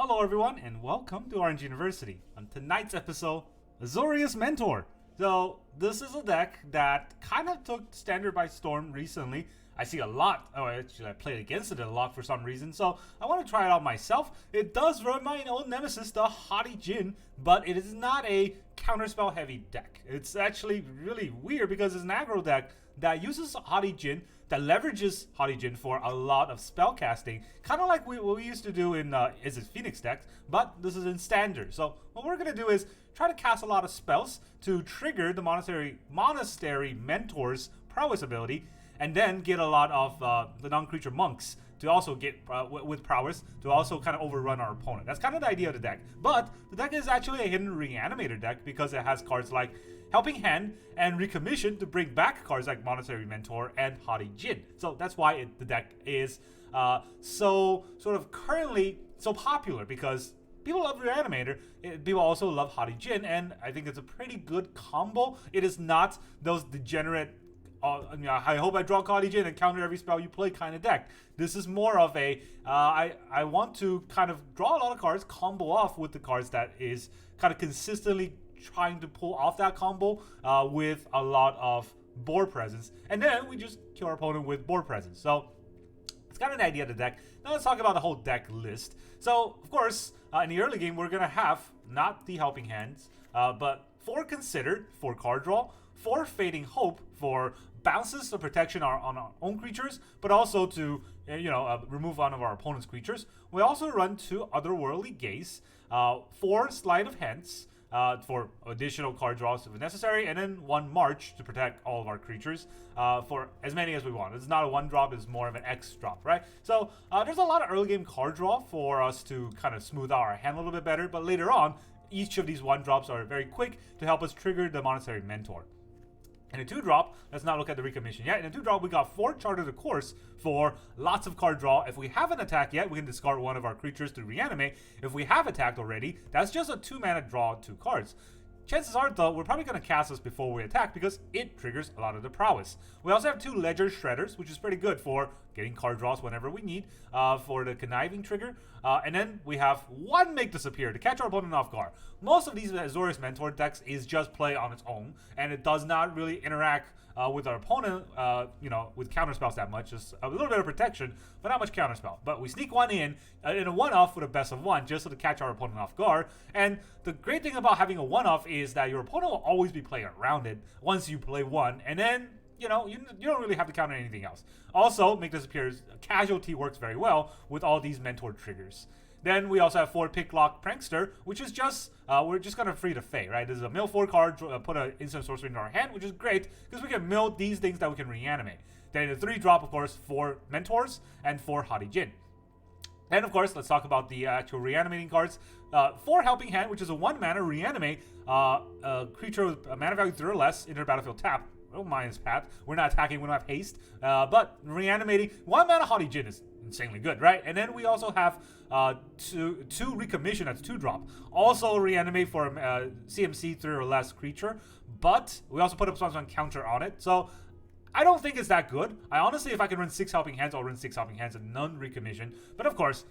Hello everyone and welcome to Orange University. On tonight's episode, Azorius Mentor. So this is a deck that kind of took Standard by storm recently. I see a lot, actually I played against it a lot for some reason, so I want to try it out myself. It does run my own nemesis, the Haughty Djinn, but it is not a counterspell heavy deck. It's actually really weird because it's an aggro deck that uses Haughty Djinn, that leverages Haughty Djinn for a lot of spell casting, kind of like what we used to do in is it Phoenix decks, but this is in Standard. So what we're going to do is try to cast a lot of spells to trigger the Monastery Mentor's prowess ability, and then get a lot of the non-creature monks to also get with prowess to also kind of overrun our opponent. That's kind of the idea of the deck. But the deck is actually a hidden reanimator deck because it has cards like Helping Hand and Recommission to bring back cards like Monastery Mentor and Haughty Djinn. So that's why the deck is so sort of currently so popular, because people love Reanimator, people also love Haughty Djinn, and I think it's a pretty good combo. It is not those degenerate I hope I draw Haughty Djinn and counter every spell you play kind of deck. This is more of a I want to kind of draw a lot of cards, combo off with the cards that is kind of consistently trying to pull off that combo with a lot of board presence, and then we just kill our opponent with board presence. So it's kind of the idea of the deck. Now let's talk about the whole deck list. So of course in the early game we're gonna have not the Helping Hands, but 4 Considered for card draw, 4 Fading Hope for bounces of protection on our own creatures, but also to remove one of our opponent's creatures. We also run 2 Otherworldly Gaze, 4 Sleight of Hands for additional card draws if necessary, and then 1 March to protect all of our creatures for as many as we want. It's not a 1 drop, it's more of an X drop, right? So there's a lot of early game card draw for us to kind of smooth out our hand a little bit better, but later on, each of these 1 drops are very quick to help us trigger the Monastery Mentor. In a 2 drop, let's not look at the Recommission yet. In a 2 drop, we got 4 Chart of the Course for lots of card draw. If we haven't attacked yet, we can discard one of our creatures to reanimate. If we have attacked already, that's just a 2 mana draw 2 cards. Chances are, though, we're probably going to cast this before we attack because it triggers a lot of the prowess. We also have 2 Ledger Shredders, which is pretty good for getting card draws whenever we need for the Conniving trigger. And then we have 1 Make Disappear to catch our opponent off guard. Most of these Azorius Mentor decks is just play on its own, and it does not really interact with our opponent, with counterspells that much. Just a little bit of protection, but not much counterspell. But we sneak 1 in a 1-off with a best of 1, just so to catch our opponent off guard. And the great thing about having a 1-off is that your opponent will always be playing around it once you play 1, and then you don't really have to counter anything else. Also, Make Disappear Casualty works very well with all these Mentor triggers. Then we also have 4 Picklock Prankster, which is just, we're just going to free the Fae, right? This is a mill 4 card, put an instant sorcery into our hand, which is great, because we can mill these things that we can reanimate. Then in the 3 drop, of course, 4 Mentors and 4 Haughty Djinn. And of course, let's talk about the actual reanimating cards. 4 Helping Hand, which is a 1 mana reanimate a creature with a mana value 3 or less into the battlefield tap. Oh, minus path. We're not attacking, we don't have haste. But reanimating 1 mana Haughty Djinn is insanely good, right? And then we also have 2 Recommission, that's 2 drop. Also reanimate for a CMC 3 or less creature. But we also put up some counter on it. So I don't think it's that good. I honestly, if I can run 6 Helping Hands, I'll run 6 Helping Hands and none Recommission. But of course,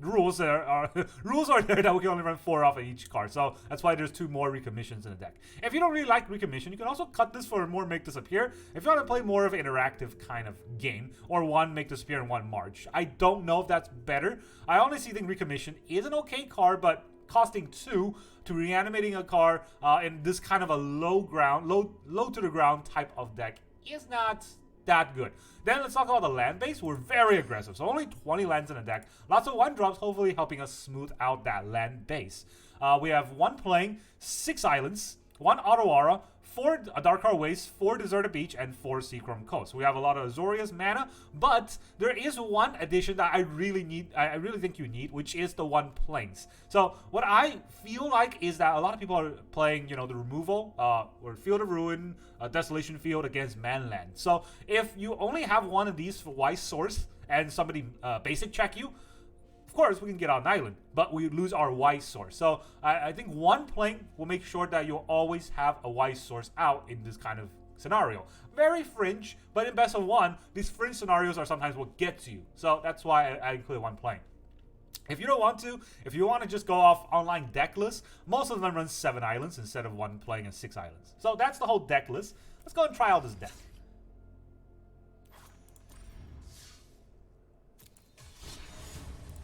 rules are there that we can only run 4 off of each card, so that's why there's 2 more Recommissions in the deck. If you don't really like Recommission, you can also cut this for more Make Disappear if you want to play more of an interactive kind of game, or 1 Make Disappear and 1 March. I don't know if that's better. I honestly think Recommission is an okay card, but costing 2 to reanimating a card in this kind of a low to the ground type of deck is not that good. Then let's talk about the land base. We're very aggressive, so only 20 lands in the deck. Lots of 1 drops, hopefully helping us smooth out that land base. We have 1 plane, 6 islands, 1 Otawara, 4 Adarkar Wastes, 4 Deserted Beach, and 4 Seachrome Coast. We have a lot of Azorius mana, but there is 1 addition that I really think you need, which is the 1 planes. So what I feel like is that a lot of people are playing, the removal, or Field of Ruin, Desolation Field against Manland. So if you only have 1 of these for Wise Source and somebody basic check you, of course, we can get on an island, but we lose our Wise Source. So I think 1 plane will make sure that you'll always have a Wise Source out in this kind of scenario. Very fringe, but in best of 1, these fringe scenarios are sometimes what gets you. So that's why I include 1 plane. If you don't want to, if you want to just go off online deck list, most of them run 7 islands instead of one playing in 6 islands. So that's the whole deck list. Let's go and try out this deck.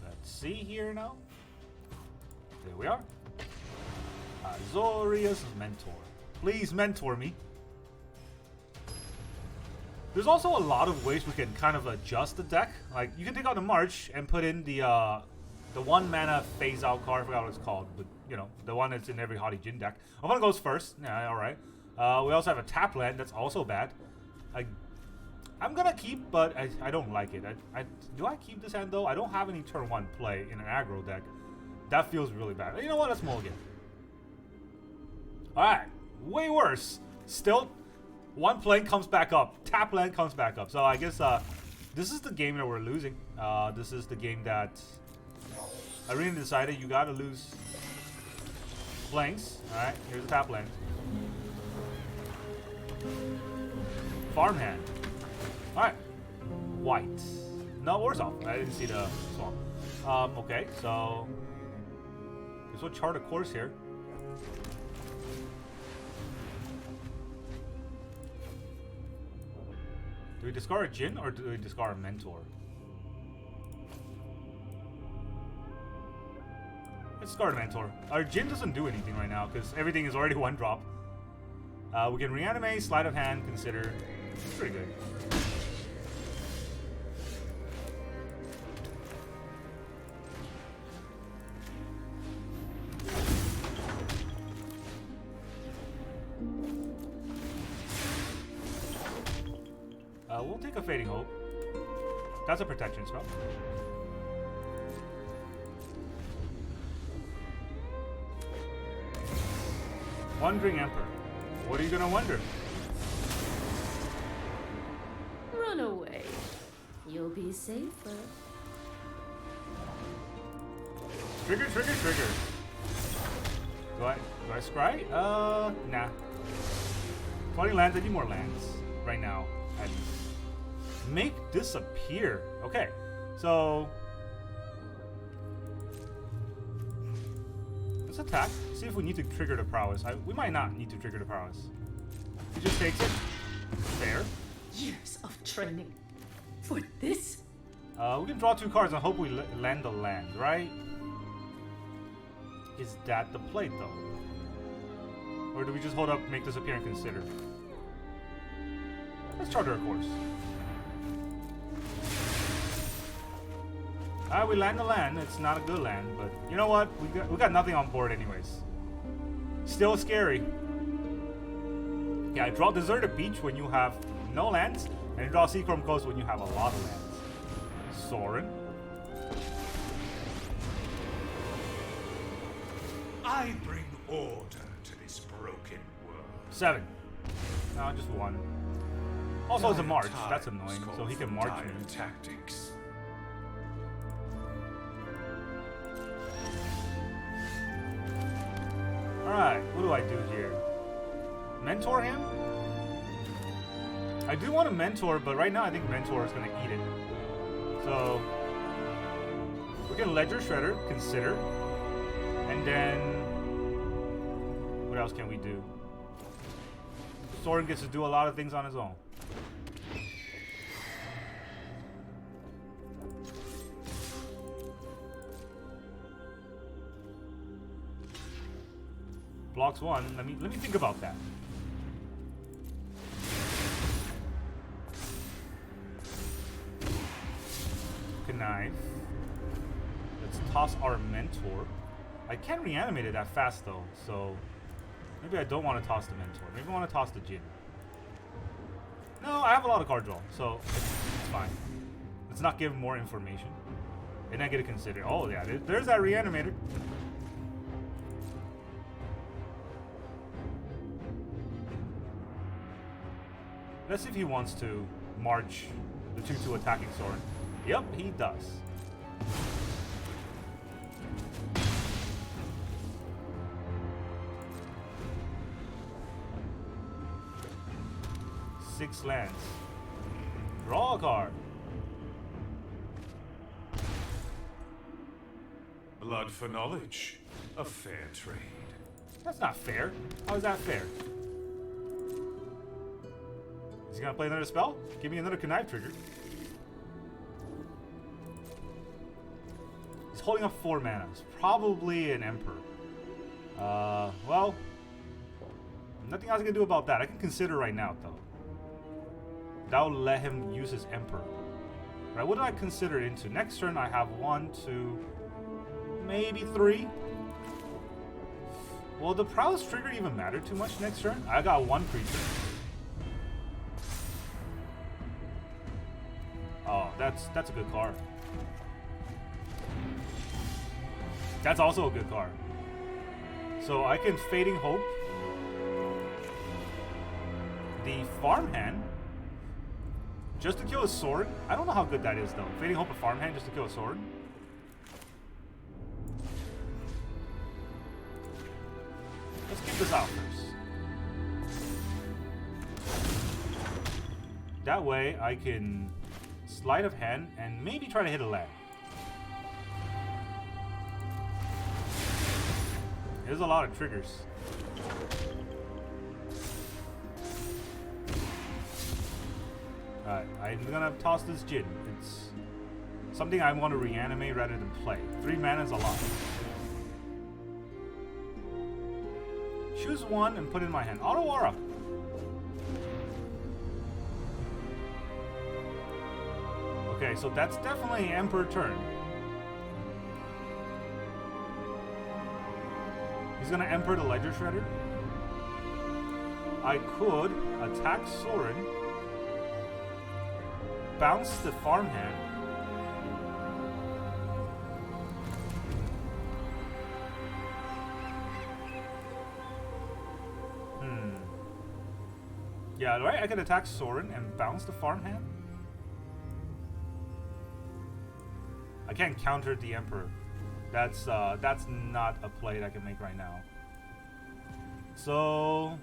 Let's see here now. There we are. Azorius Mentor. Please mentor me. There's also a lot of ways we can kind of adjust the deck. Like, you can take out the March and put in the 1 mana phase out card. I forgot what it's called, but you know, the one that's in every Haughty Djinn deck. Opponent goes first. Yeah, alright. We also have a tap land that's also bad. I'm gonna keep, but I don't like it. Do I keep this hand though? I don't have any turn 1 play in an aggro deck. That feels really bad. You know what? Let's mulligan. Alright. Way worse. Still, 1 plane comes back up. Tap land comes back up. So I guess this is the game that we're losing. This is the game that Arena decided you gotta lose planes. Alright, here's the tap land. Farmhand. Alright. White. No, Warsaw. I didn't see the swamp. Okay, so guess we'll chart a course here. Do we discard a Djinn or do we discard a Mentor? Let's discard a Mentor. Our Djinn doesn't do anything right now because everything is already 1 drop. We can reanimate, Sleight of Hand, consider. It's pretty good. We'll take a Fading Hope. That's a protection spell. Wandering Emperor. What are you gonna wonder? Run away. You'll be safer. Trigger, trigger, trigger. Do I scry? Nah. 20 lands, I need more lands right now. At least. Make disappear. Okay, so let's attack. See if we need to trigger the prowess. We might not need to trigger the prowess. He just takes it. Fair. Years of training for this. We can draw 2 cards and hope we land the land, right? Is that the play though? Or do we just hold up, make disappear, and consider? Let's charter a course. We land the land. It's not a good land, but you know what? We got nothing on board anyways. Still scary. Yeah, I draw Deserted Beach when you have no lands, and you draw Seachrome Coast when you have a lot of lands. Soaring. I bring order to this broken world. 7. No, just 1. Also, it's a march. That's annoying. So he can march me. Tactics. Alright, what do I do here? Mentor him? I do want to mentor, but right now I think mentor is going to eat it. So we can Ledger Shredder, consider, and then what else can we do? Soaring gets to do a lot of things on his own. Blocks 1. Let me think about that. Connive. Let's toss our Mentor. I can't reanimate it that fast though, so maybe I don't want to toss the Mentor. Maybe I want to toss the Djinn. No, I have a lot of card draw, so it's fine. Let's not give more information. And I get to consider. Oh yeah, there's that reanimator. Let's see if he wants to march the 2/2 attacking Soaring. Yep, he does. Six lands. Draw a card. Blood for knowledge. A fair trade. That's not fair. How is that fair? Is he gonna play another spell? Give me another connive trigger. He's holding up 4 mana. It's probably an Emperor. Well, nothing else I can do about that. I can consider right now, though. That'll let him use his Emperor. Right, what do I consider into? Next turn, I have 1, 2, maybe 3. Will the prowess trigger even matter too much next turn? I got 1 creature. Oh, that's a good card. That's also a good card. So I can Fading Hope the Farmhand just to kill a Soaring. I don't know how good that is though. Fading Hope a Farmhand just to kill a Soaring. Let's get this out first. That way I can Sleight of Hand and maybe try to hit a land. There's a lot of triggers. Alright, I'm gonna toss this Djinn. It's something I want to reanimate rather than play. 3 mana is a lot. Choose 1 and put it in my hand. Otawara. Okay, so that's definitely Emperor turn. He's gonna Emperor the Ledger Shredder. I could attack Soaring, bounce the Farmhand, yeah, right? I could attack Soaring and bounce the Farmhand. I can't counter the Emperor. That's not a play that I can make right now. So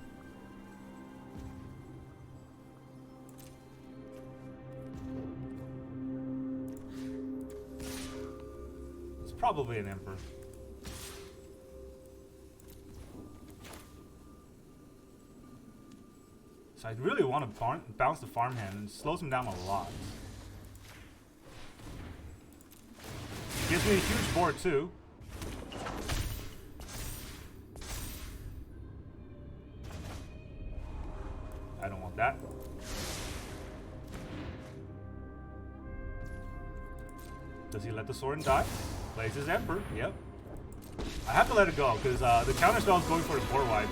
it's probably an Emperor. So I really want to bounce the Farmhand, and it slows him down a lot. Gives me a huge board too. I don't want that. Does he let the Soaring die? Plays his Emperor. Yep. I have to let it go because the counter spell is going for his board wipe,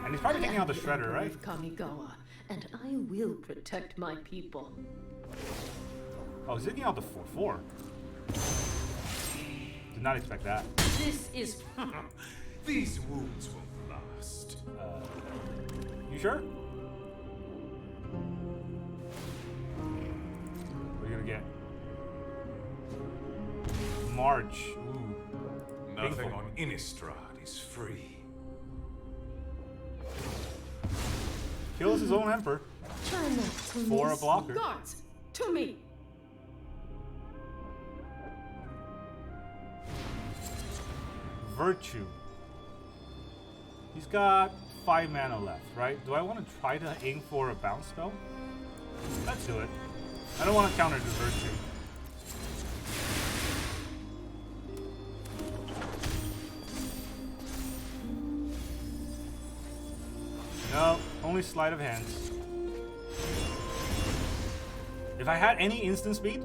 and he's probably taking out the Shredder, right? Kamigawa, and I will protect my people. Oh, he's taking out the 4/4. Did not expect that. This is. These wounds won't last. You sure? What are you gonna get? March. Ooh. Nothing Painful. on Innistrad is free. Kills his own Emperor. Try not to For a miss. blocker. Guards, to me. Virtue. He's got 5 mana left, right? Do I want to try to aim for a bounce spell? Let's do it. I don't want to counter this Virtue. No, only Sleight of Hands. If I had any instant speed,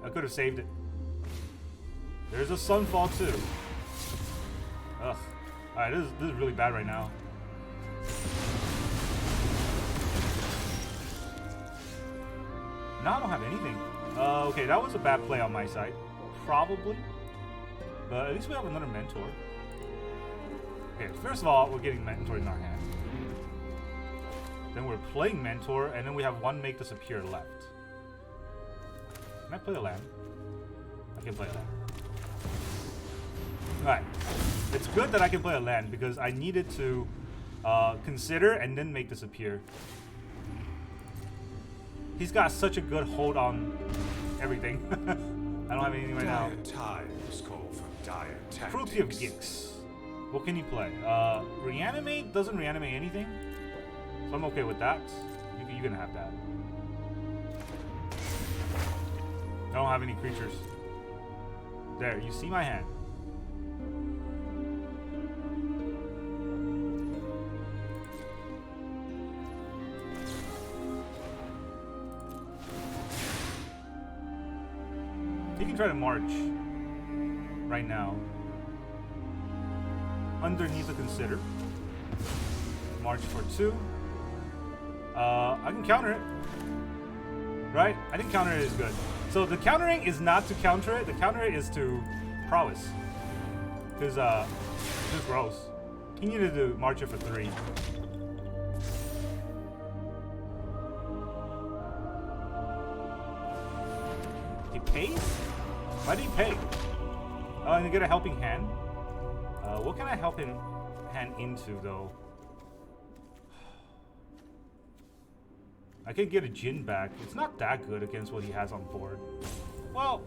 I could have saved it. There's a Sunfall too. Ugh. Alright, this is really bad right now. Now I don't have anything. Okay, that was a bad play on my side. Probably. But at least we have another Mentor. Okay, first of all, we're getting Mentor in our hand. Then we're playing Mentor, and then we have 1 Make Disappear left. Can I play a land? I can play a land. Alright. It's good that I can play a land because I needed to consider and then Make Disappear. He's got such a good hold on everything. I don't have anything right now. Dire times call for dire Cruelty of Gix. What can he play? Reanimate doesn't reanimate anything. So I'm okay with that. You can have that. I don't have any creatures. There, you see my hand. He can try to march right now. Underneath the consider. March for 2. I can counter it. Right? I think counter it is good. So the countering is not to counter it. The counter is to prowess. Because it's just gross. He needed to march it for 3. He pays? Why did he pay? Oh, and you get a helping hand. What can I help him hand into though? I could get a Djinn back. It's not that good against what he has on board. Well,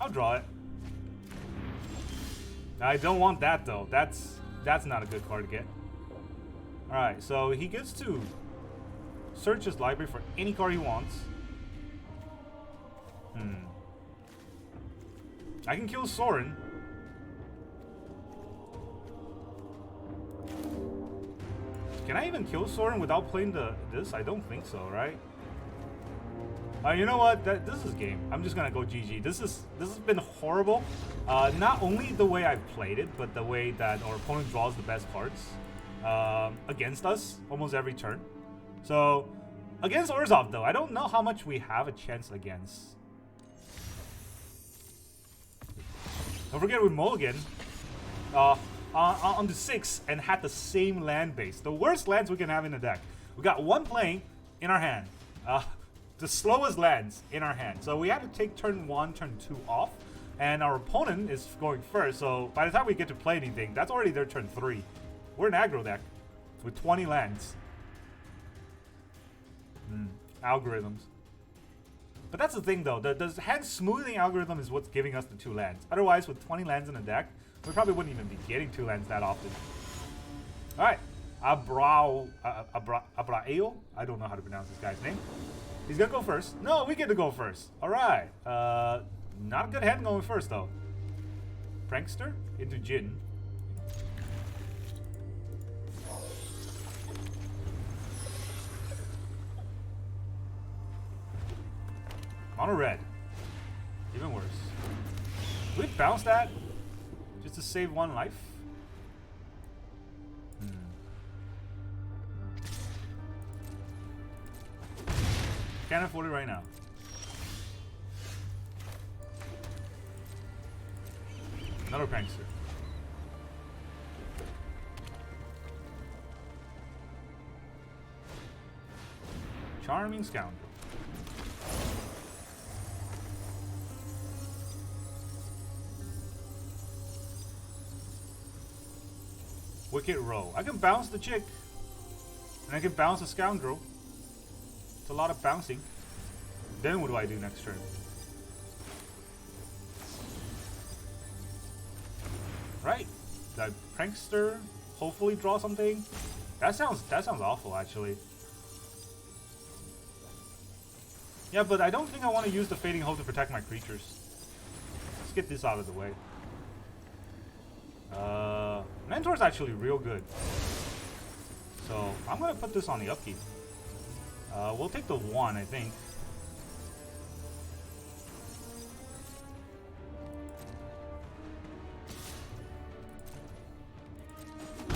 I'll draw it. I don't want that though. That's not a good card to get. Alright, so he gets to search his library for any card he wants. I can kill Soaring. Can I even kill Soaring without playing this? I don't think so, right? You know what? This is game. I'm just gonna go GG. This has been horrible. Not only the way I've played it, but the way that our opponent draws the best cards against us almost every turn. So against Orzhov though, I don't know how much we have a chance against. Don't forget we mulligan on the 6 and had the same land base. The worst lands we can have in the deck. We got 1 playing in our hand. The slowest lands in our hand. So we had to take turn 1, turn 2 off. And our opponent is going first. So by the time we get to play anything, that's already their turn 3. We're an aggro deck with 20 lands. Algorithms. But that's the thing though, the hand smoothing algorithm is what's giving us the 2 lands. Otherwise, with 20 lands in the deck, we probably wouldn't even be getting 2 lands that often. Alright, Abraeo, I don't know how to pronounce this guy's name. He's gonna go first. No, we get to go first. Alright, not a good hand going first though. Prankster into Djinn. Mono red. Even worse. Do we bounce that just to save 1 life? Can't afford it right now. Another prankster. Charming scoundrel. Wicked row. I can bounce the chick. And I can bounce the scoundrel. It's a lot of bouncing. Then what do I do next turn? Right. The prankster hopefully draw something. That sounds awful actually. Yeah, but I don't think I want to use the Fading Hope to protect my creatures. Let's get this out of the way. Mentor's actually real good. So I'm gonna put this on the upkeep. We'll take the 1, I think.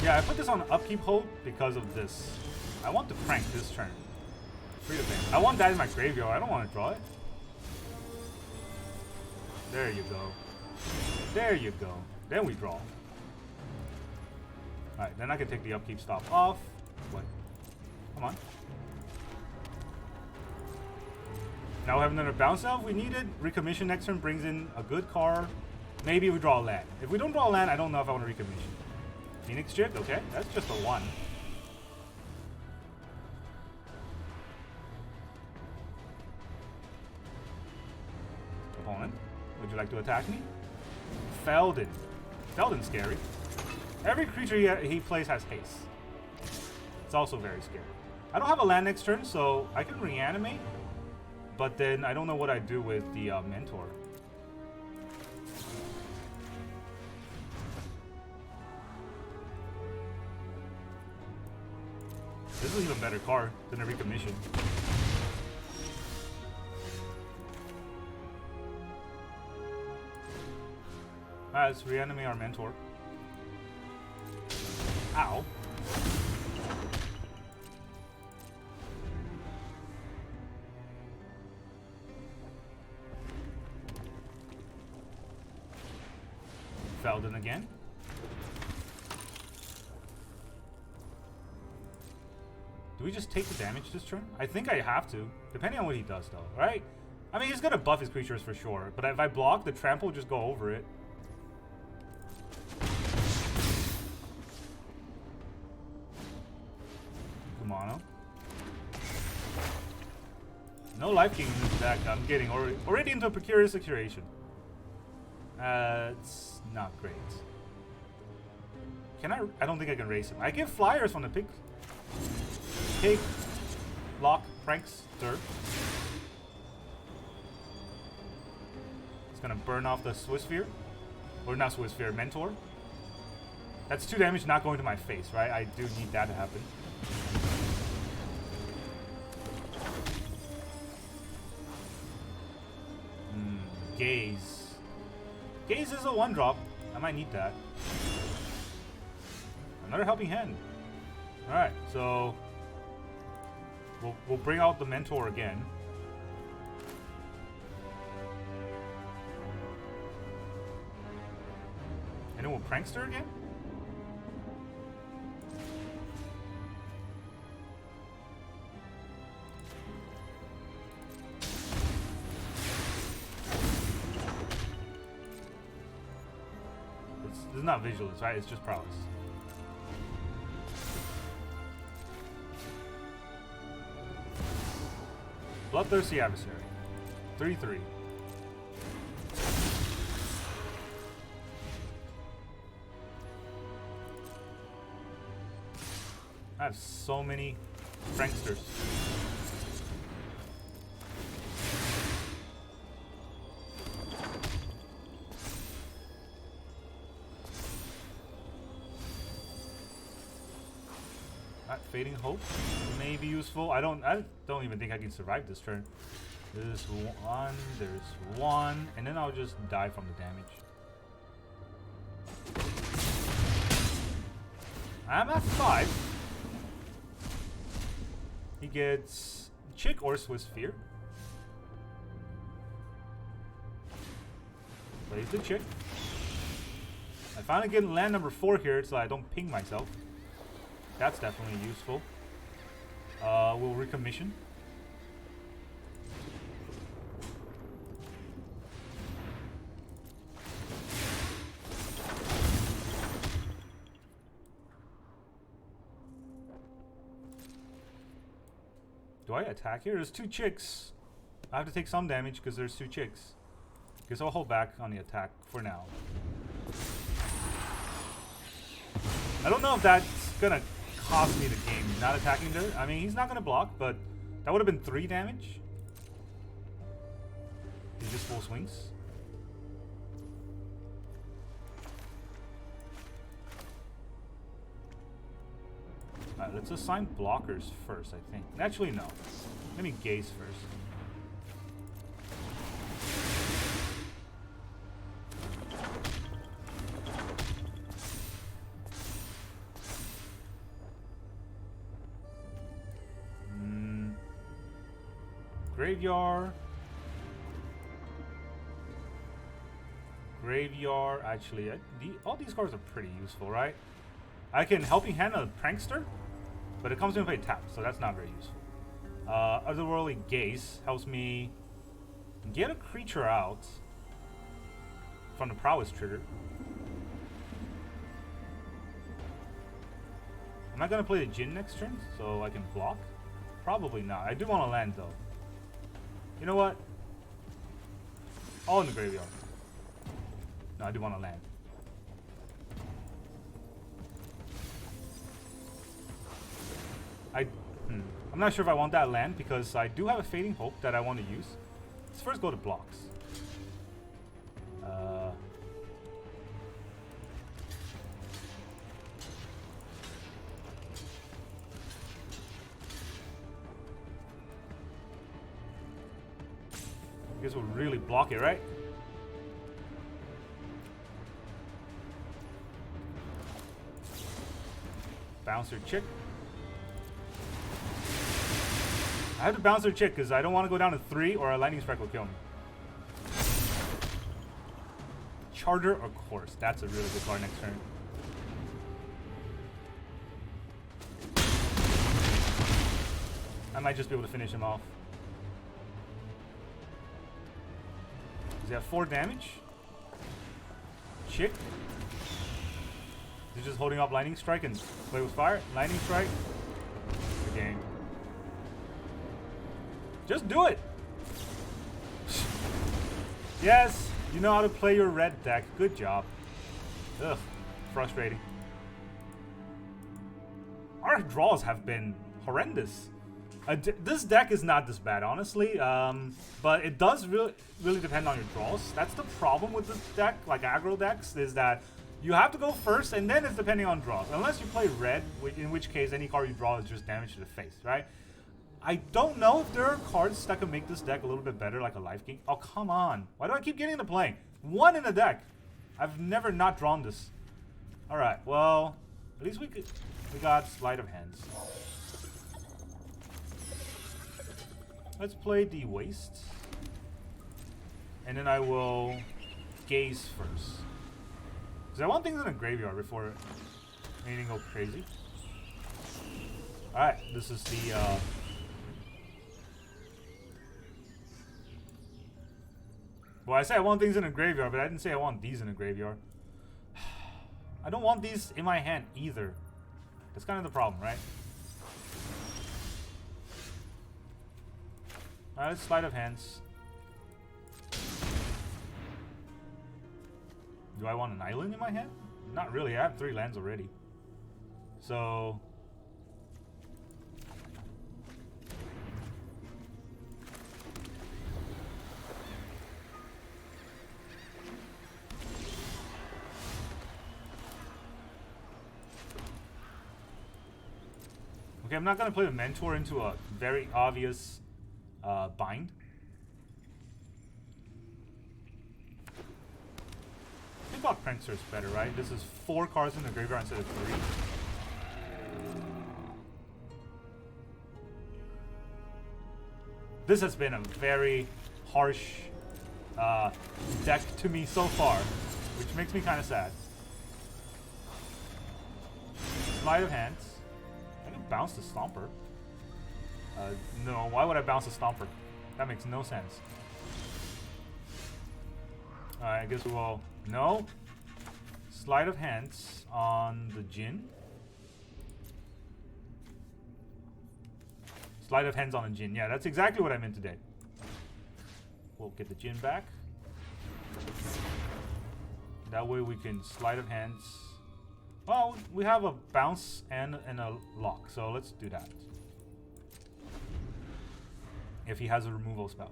Yeah, I put this on upkeep hold because of this. I want to prank this turn. Free to think. I want that in my graveyard. I don't want to draw it. There you go. There you go. Then we draw. Alright, then I can take the upkeep stop off. What? Come on. Now we have another bounce out if we need it. Recommission next turn brings in a good card. Maybe we draw a land. If we don't draw a land, I don't know if I want to recommission. Phoenix Jig, okay. That's just a 1. Opponent. Would you like to attack me? Feldon. Feldon's scary. Every creature he plays has haste. It's also very scary. I don't have a land next turn, so I can reanimate. But then I don't know what I do with the Mentor. This is an even better card than a Recommission. Alright, let's reanimate our Mentor. Ow. Feldon again. Do we just take the damage this turn? I think I have to, depending on what he does though, right? I mean, he's gonna buff his creatures for sure, but if I block, the trample will just go over it. Kumano. No Life King in this deck. I'm getting already into a precarious situation. It's not great. Can I don't think I can race him. I get flyers from the Picklock Prankster. It's gonna burn off the Swiss Sphere. Or not Swiss Sphere, Mentor. That's 2 damage not going to my face, right? I do need that to happen. Gaze. Gaze is a 1-drop. I might need that. Another Helping Hand. Alright, so we'll bring out the Mentor again. And then we'll Prankster again? It's not Vigilance, right? It's just Prowess. Bloodthirsty Adversary. 3/3. I have so many Pranksters. Fading Hope may be useful. I don't even think I can survive this turn. There's one, and then I'll just die from the damage. I'm at 5. He gets Chick or Swiss Sphere. Plays the Chick. I finally get land number 4 here so I don't ping myself. That's definitely useful. We'll Recommission. Do I attack here? There's 2 chicks. I have to take some damage because there's 2 chicks. Guess I'll hold back on the attack for now. I don't know if that's gonna cost me the game not attacking there. I mean, he's not gonna block, but that would have been 3 damage. He just full swings. Alright, let's assign blockers first, I think. Actually, no. Let me gaze first. Graveyard. Actually, all these cards are pretty useful, right? I can Helping Hand a Prankster, but it comes in with a tap, so that's not very useful. Otherworldly Gaze helps me get a creature out from the Prowess trigger. Am I gonna play the Djinn next turn so I can block? Probably not. I do want to land though. You know what? All in the graveyard. No, I do want to land. I'm not sure if I want that land because I do have a Fading Hope that I want to use. Let's first go to blocks. I guess we'll really block it, right? Bouncer chick. I have to bounce her chick because I don't want to go down to 3 or a lightning strike will kill me. Charter or Course. That's a really good card next turn. I might just be able to finish him off. Does he have 4 damage? Chick. He's just holding up lightning strike and play with fire. Lightning strike. The game. Just do it! Yes! You know how to play your red deck. Good job. Ugh. Frustrating. Our draws have been horrendous. This deck is not this bad, honestly. But it does really depend on your draws. That's the problem with this deck, like aggro decks, is that you have to go first and then it's depending on draws. Unless you play red, in which case any card you draw is just damage to the face, right? I don't know if there are cards that can make this deck a little bit better, like a Life King. Oh, come on. Why do I keep getting into playing? 1 in the deck. I've never not drawn this. Alright, well, at least we got Sleight of Hands. Let's play the Waste. And then I will Gaze first. Because I want things in a graveyard before anything goes crazy. Alright, this is the... Well, I say I want things in a graveyard, but I didn't say I want these in a graveyard. I don't want these in my hand either. That's kind of the problem, right? Alright, Sleight of Hands. Do I want an island in my hand? Not really, I have 3 lands already. So... Okay, I'm not going to play the Mentor into a very obvious bind. Picklock Prankster is better, right? This is 4 cards in the graveyard instead of 3. This has been a very harsh deck to me so far, which makes me kind of sad. Sleight of Hands. Bounce the Stomper. No, why would I bounce the Stomper? That makes no sense. Alright, I guess we will... No. Sleight of Hands on the Djinn. Sleight of Hands on the Djinn. Yeah, that's exactly what I meant today. We'll get the Djinn back. That way we can Sleight of Hands... Well, we have a bounce and a lock, so let's do that. If he has a removal spell.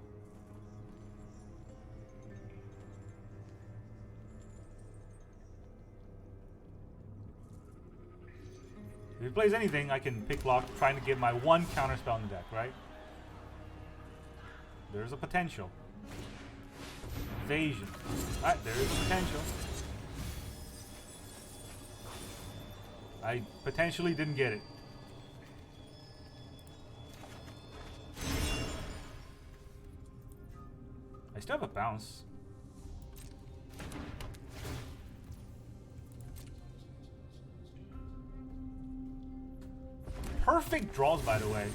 If he plays anything, I can Picklock, trying to get my 1 counter spell in the deck, right? There's a potential. Evasion. Alright, there is potential. I potentially didn't get it. I still have a bounce. Perfect draws, by the way.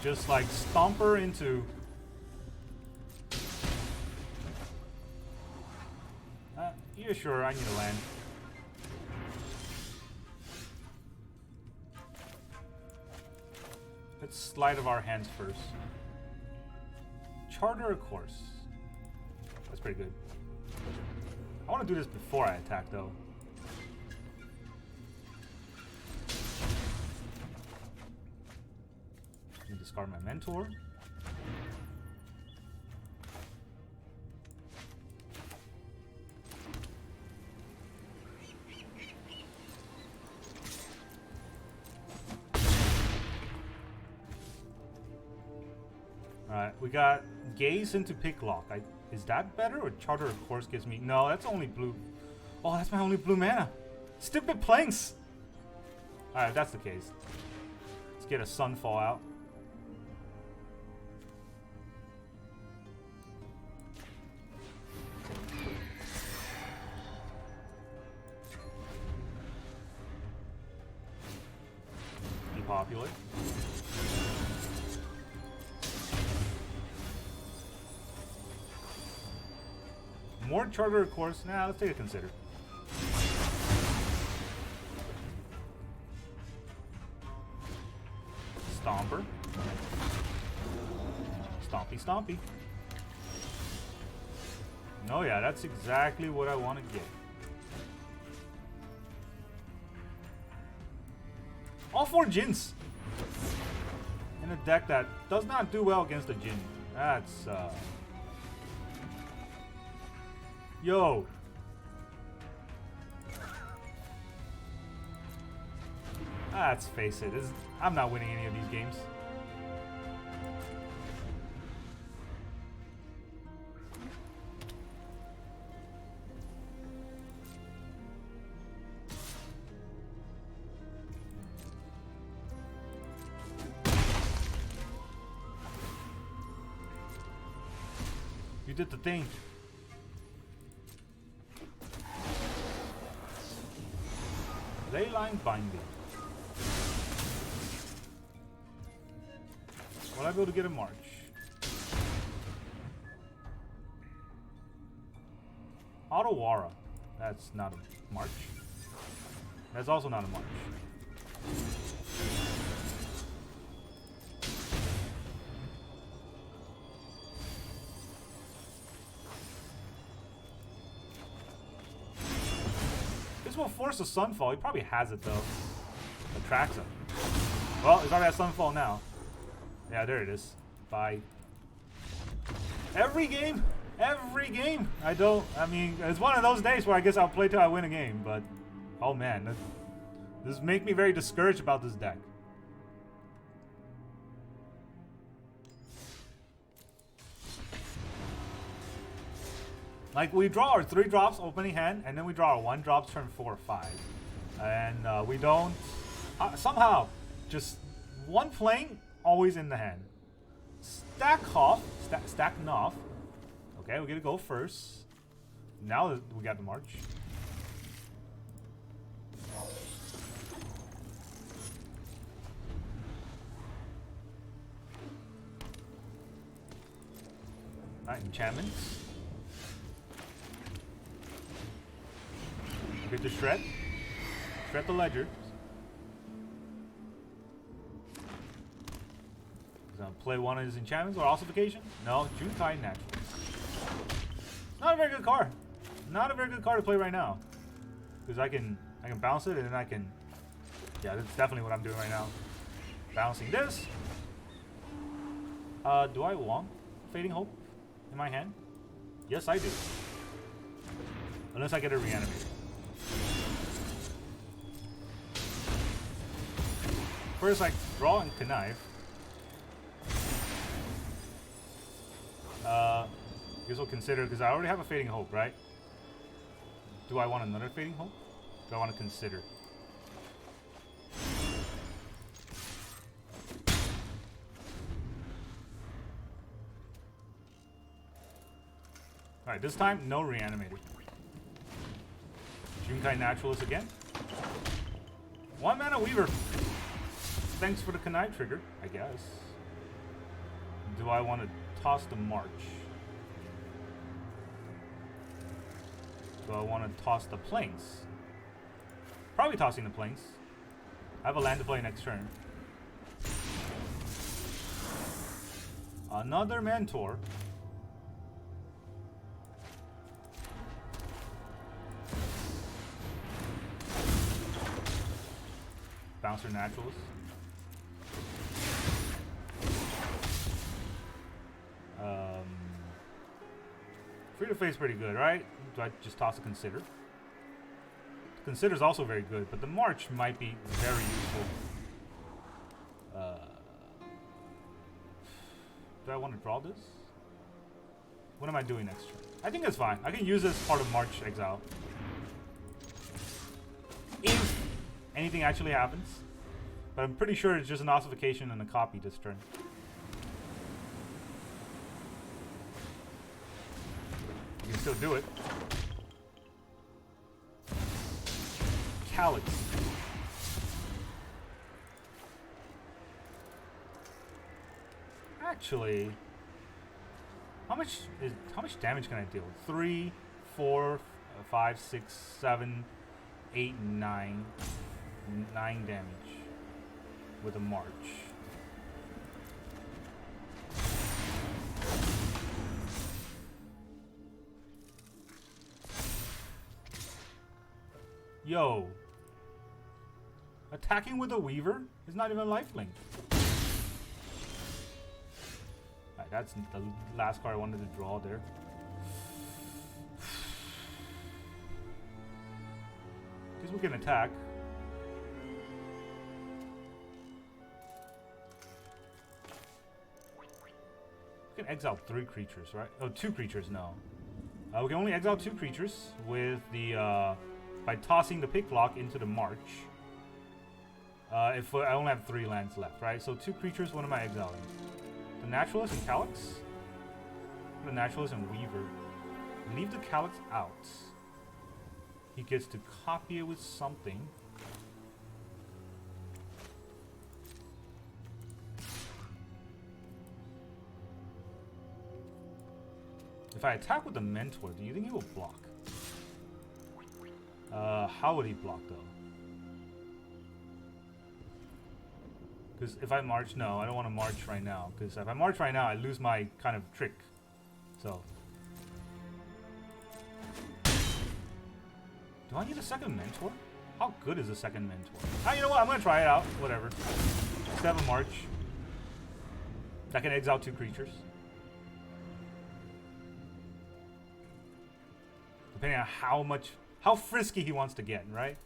Just like Stomper into... Yeah, sure, I need a land. Let's Sleight of our hands first. Charter a Course. That's pretty good. I want to do this before I attack, though. Let me discard my Mentor. Alright, we got Gaze into Picklock. Is that better, or Charter of Course gives me... No, that's only blue. Oh, that's my only blue mana. Stupid planks. Alright, that's the case. Let's get a Sunfall out. Depopulate. More Charter of Course. Nah, let's take a consider. Stomper. Stompy, stompy. Oh yeah, that's exactly what I want to get. All 4 Djinns in a deck that does not do well against a Djinn. That's yo. Let's face it. I'm not winning any of these games. You did the thing. Leyline Binding. Will I be able to get a March? Otawara. That's not a March. That's also not a March. This will force a Sunfall. He probably has it though. Attracts him. Well, he's already at Sunfall now. Yeah, there it is. Bye. Every game. I mean, it's one of those days where I guess I'll play till I win a game, but oh man, this makes me very discouraged about this deck. Like, we draw our 3 drops opening hand, and then we draw our 1 drops turn 4 or 5. And we don't... somehow, just 1 playing, always in the hand. Stack off. Stack off. Okay, we get to go first. Now we got the March. Alright, enchantments. Get to shred. Shred the ledger. Play one of his enchantments or ossification? No, Junkai Naturalist. Not a very good card. Not a very good card to play right now. Because I can bounce it and then I can... Yeah, that's definitely what I'm doing right now. Bouncing this. Do I want Fading Hope in my hand? Yes, I do. Unless I get a reanimate. First, I draw and connive. Guess we'll consider, because I already have a Fading Hope, right? Do I want another Fading Hope? Do I want to consider? Alright, this time, no Reanimated. Junkai Naturalist again. 1 mana Weaver. Thanks for the connive trigger, I guess. Do I want to toss the March? Do I want to toss the Plains? Probably tossing the Plains. I have a land to play next turn. Another Mentor. bouncer naturalist. Free to face pretty good, right? Do I just toss a consider? Consider's also very good, but the march might be very useful. Do I want to draw this? What am I doing next turn? I think that's fine. I can use this part of March Exile. If anything actually happens. But I'm pretty sure it's just an ossification and a copy this turn. You can still do it. Calyx. Actually, how much damage can I deal? 3, 4, 5, 6, 7, 8, 9. 9 damage with a march. Yo. Attacking with a Weaver is not even lifelink. Alright, that's the last card I wanted to draw there. Guess we can attack. We can exile 3 creatures, right? Oh, 2 creatures, no. We can only exile 2 creatures with the by tossing the Picklock into the march. If I only have 3 lands left, right? So 2 creatures, what am I exiling? The Naturalist and Calyx? The Naturalist and Weaver. Leave the Calyx out. He gets to copy it with something. If I attack with the Mentor, do you think he will block? How would he block though? Because if I march, no, I don't want to march right now. Because if I march right now, I lose my kind of trick. So. Do I need a second Mentor? How good is a second Mentor? Ah, you know what? I'm going to try it out. Whatever. Just have a march. I can exile 2 creatures. Depending on how frisky he wants to get, right?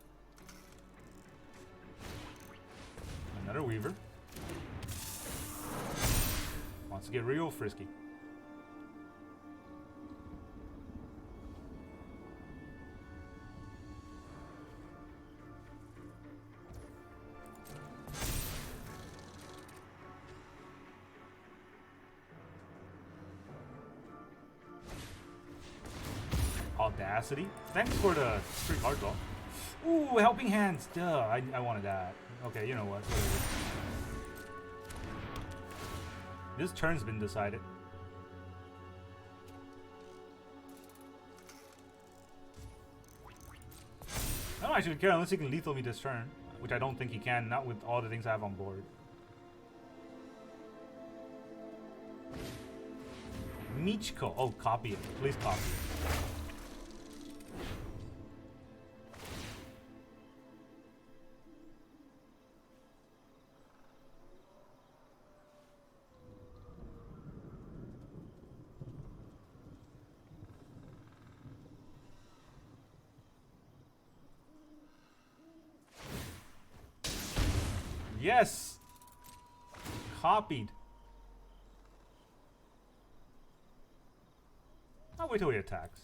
Another Weaver. Wants to get real frisky. Audacity. Thanks for the free card draw. Ooh, Helping Hands. Duh, I wanted that. Okay, you know what? Whatever. This turn's been decided. I don't actually care unless he can lethal me this turn, which I don't think he can, not with all the things I have on board. Michiko. Oh, copy it. Please copy it. Yes! Copied. I'll wait till he attacks.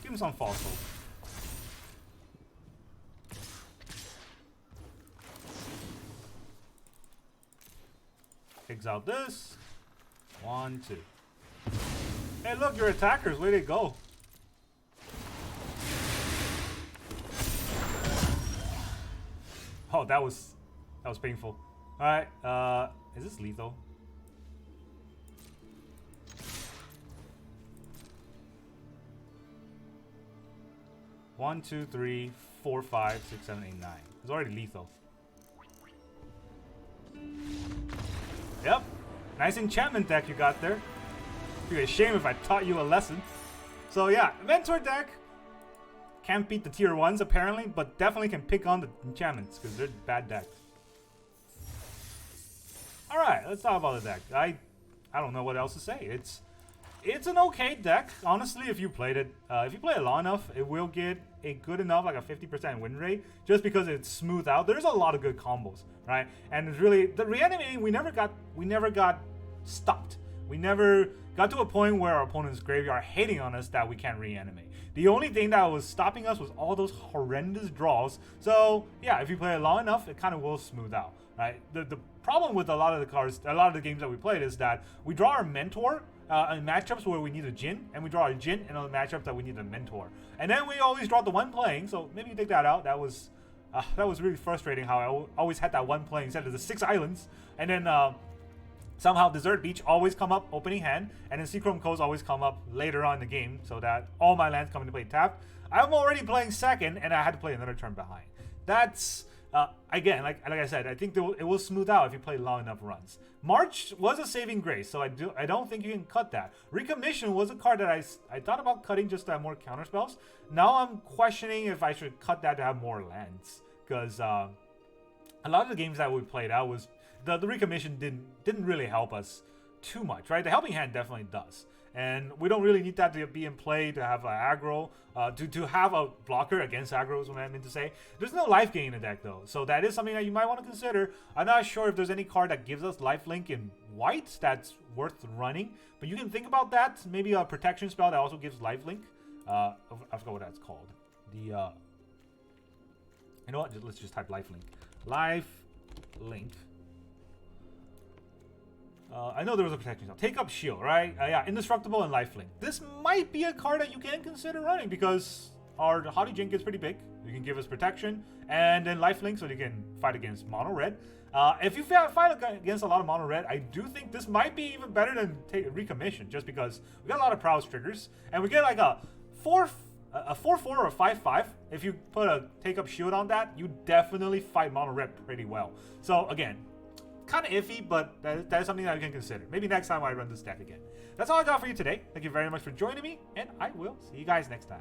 Give him some false hope. Exile this. 1, 2. Hey look, your attackers, where'd they go? Oh, that was painful. Alright, is this lethal? One, 2, 3, 4, 5, 6, 7, 8, 9. It's already lethal. Yep. Nice enchantment deck you got there. It'd be a shame if I taught you a lesson. So yeah, Mentor deck. Can't beat the tier 1s apparently, but definitely can pick on the enchantments because they're bad decks. Alright, let's talk about the deck. I don't know what else to say. It's an okay deck. Honestly, if you played it, if you play it long enough, it will get a good enough, like a 50% win rate, just because it's smooth out. There's a lot of good combos, right? And it's really, the reanimating, we never got stopped. We never got to a point where our opponent's graveyard hating on us that we can't reanimate. The only thing that was stopping us was all those horrendous draws. So yeah, if you play it long enough, it kind of will smooth out, right? The problem with a lot of the cards, a lot of the games that we played is that we draw our mentor in matchups where we need a Djinn, and we draw a Djinn in other matchups that we need a mentor. And then we always draw the one playing, so maybe you take that out. That was really frustrating how I always had that one playing instead of the 6 islands. And then somehow Desert Beach always come up opening hand, and then Seachrome Coast always come up later on in the game, so that all my lands come into play tapped. I'm already playing second, and I had to play another turn behind. That's again, like I said, I think it will smooth out if you play long enough runs. March was a saving grace, so I don't think you can cut that. Recommission was a card that I thought about cutting just to have more counter spells. Now I'm questioning if I should cut that to have more lands, because a lot of the games that we played out was the Recommission didn't really help us too much, right? The Helping Hand definitely does. And we don't really need that to be in play to have an aggro, to have a blocker against aggro is what I meant to say. There's no life gain in the deck though, so that is something that you might want to consider. I'm not sure if there's any card that gives us lifelink in white that's worth running, but you can think about that. Maybe a protection spell that also gives lifelink. I forgot what that's called. You know what? Let's just type lifelink. Lifelink. I know there was a protection spell. Take up shield, right? Yeah, indestructible and lifelink. This might be a card that you can consider running because our Haughty Djinn gets pretty big. You can give us protection and then lifelink so you can fight against mono red. If you fight against a lot of mono red, I do think this might be even better than Recommission, just because we got a lot of prowess triggers and we get like a 4/4 or a 5/5. If you put a take up shield on that, you definitely fight mono red pretty well. So again, kind of iffy, but that is something that you can consider. Maybe next time I run this deck again. That's all I got for you today. Thank you very much for joining me, and I will see you guys next time.